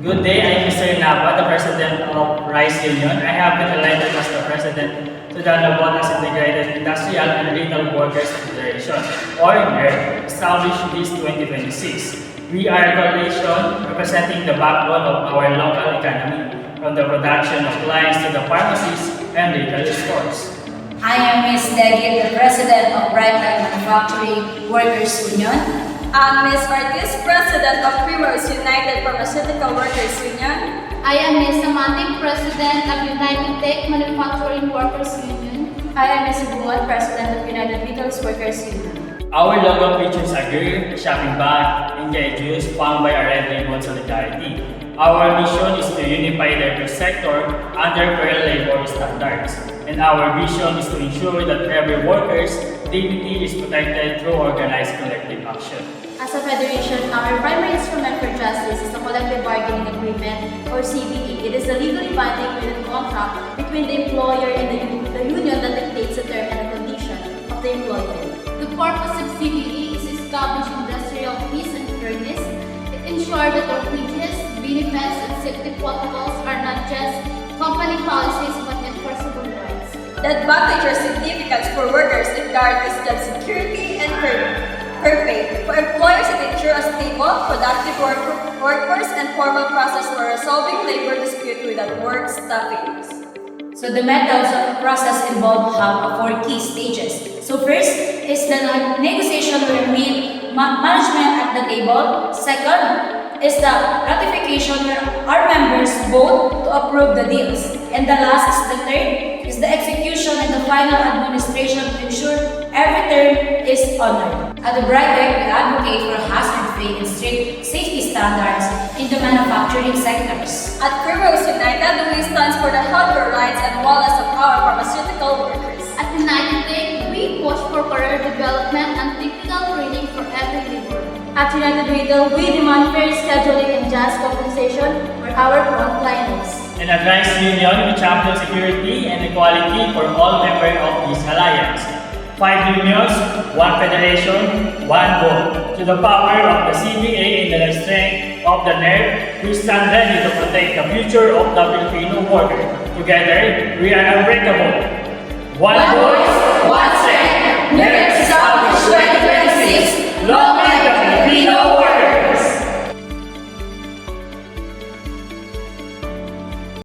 Good day, I am Mr. Nava, the President of Rice Union. I have been elected as the President to the Robotics Integrated Industrial and Retail Workers Federation, or NERD, established this 2026. We are a coalition representing the backbone of our local economy, from the production of lines to the pharmacies and retail stores. I am Ms. Degit, the President of Brightline Manufacturing Workers Union. I'm Ms. Ortiz, President of Primrose United Pharmaceutical Workers Union. I am Ms. Amati, President of United Tech Manufacturing Workers Union. I am Ms. Buwan, President of United Retail Workers Union. Our logo features a grill, shopping bag, and juice found by our Red Ribbon Solidarity. Our mission is to unify the healthcare sector under fair labor standards. And our vision is to ensure that every worker's dignity is protected through organized collective action. As a federation, our primary instrument for justice is the collective bargaining agreement, or CBA. It is a legally binding written contract between the employer and the union that dictates the term and the condition of the employment. The purpose of CBA is to establish industrial peace and fairness. It ensures that our wages, benefits, and safety protocols are not just company policies but enforceable rights. The advantage or significance for workers in guarantees job security and fair pay. For employers, it ensures a stable, productive workforce and formal process for resolving labor dispute without work stoppages. So the methods of the process involved have 4 key stages. So first is the negotiation where meet management at the table. Second is the ratification where our members vote to approve the deals. And the last is the third is the execution and the final administration to ensure every term is honored. At the Brightline, we advocate for hazard-free and strict safety standards in the manufacturing sectors. At Primrose United, we stand for the healthcare rights and wellness of our pharmaceutical workers. At United Tech, we push for career development and technical training for every labor. At United Retail, we demand fair scheduling and just compensation for our frontliners. And at Rice Union, we champion security and equality for all members of this alliance. 5 unions, 1 federation, 1 vote. To the power of the CBA and the strength of the NERD, we stand ready to protect the future of the Filipino worker. Together, we are unbreakable. One voice, one strength. NERD established 2026. Long